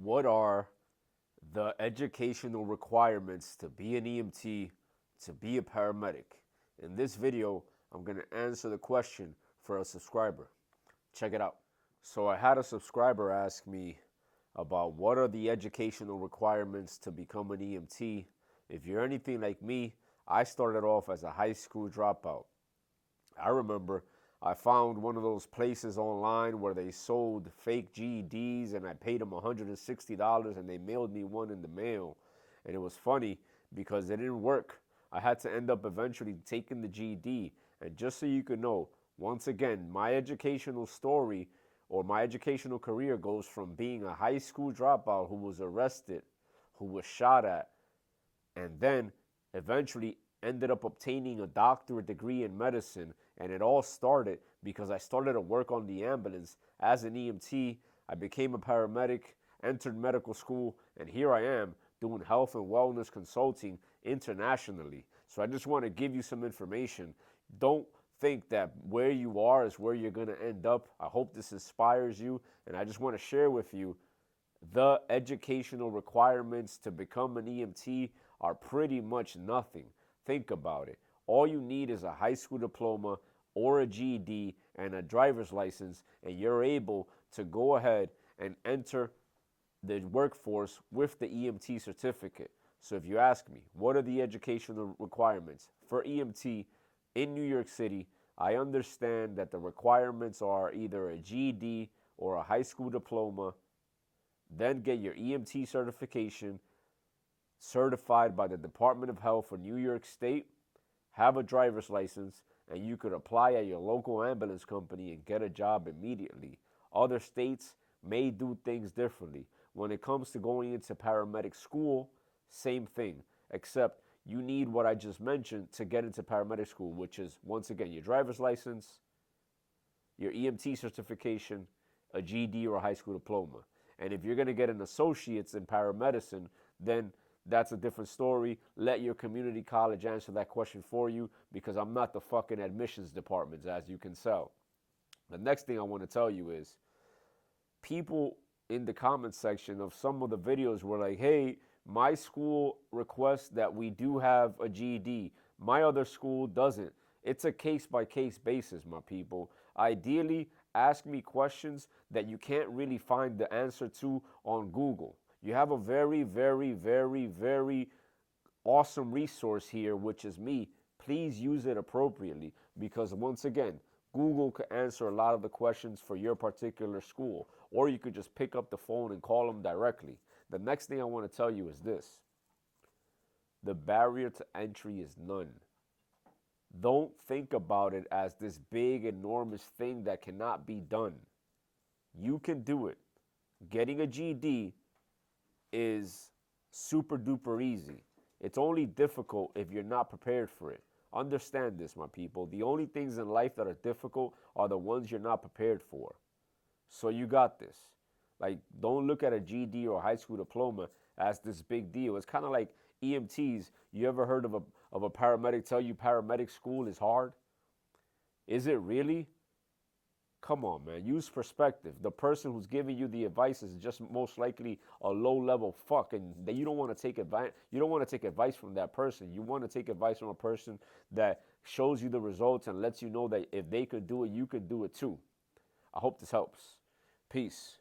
What are the educational requirements to be an EMT, to be a paramedic? In this video, I'm going to answer the question for a subscriber. Check it out. So I had a subscriber ask me about what are the educational requirements to become an EMT. If you're anything like me, I started off as a high school dropout. I remember I found one of those places online where they sold fake GEDs, and I paid them $160 and they mailed me one in the mail. And it was funny because it didn't work. I had to end up eventually taking the GED. And just so you can know, once again, my educational story or my educational career goes from being a high school dropout who was arrested, who was shot at, and then eventually ended up obtaining a doctorate degree in medicine. And it all started because I started to work on the ambulance as an EMT. I became a paramedic, entered medical school, and here I am doing health and wellness consulting internationally. So I just want to give you some information. Don't think that where you are is where you're going to end up. I hope this inspires you, and I just want to share with you the educational requirements to become an EMT are pretty much nothing. Think about it. All you need is a high school diploma or a GED and a driver's license, and you're able to go ahead and enter the workforce with the EMT certificate. So if you ask me, what are the educational requirements for EMT in New York City, I understand that the requirements are either a GED or a high school diploma, then get your EMT certification, certified by the Department of Health for New York State, have a driver's license, and you could apply at your local ambulance company and get a job immediately. Other states may do things differently. When it comes to going into paramedic school, same thing, except you need what I just mentioned to get into paramedic school, which is, once again, your driver's license, your EMT certification, a GED or a high school diploma. And if you're going to get an associate's in paramedicine, then that's a different story. Let your community college answer that question for you, because I'm not the fucking admissions department, as you can tell. The next thing I want to tell you is, people in the comment section of some of the videos were like, hey, my school requests that we do have a GED. My other school doesn't. It's a case-by-case basis, my people. Ideally, ask me questions that you can't really find the answer to on Google. You have a very, very, very, very awesome resource here, which is me. Please use it appropriately, because once again, Google could answer a lot of the questions for your particular school, or you could just pick up the phone and call them directly. The next thing I want to tell you is this. The barrier to entry is none. Don't think about it as this big, enormous thing that cannot be done. You can do it. Getting a GED is super duper easy. It's only difficult if you're not prepared for it. Understand this, my people. The only things in life that are difficult are the ones you're not prepared for. So you got this. Like, don't look at a GED or a high school diploma as this big deal. It's kind of like EMTs. You ever heard of a paramedic tell you paramedic school is hard? Is it really? Come on, man. Use perspective. The person who's giving you the advice is just most likely a low-level fuck, and that you don't want to take advice. You don't want to take advice from that person. You want to take advice from a person that shows you the results and lets you know that if they could do it, you could do it too. I hope this helps. Peace.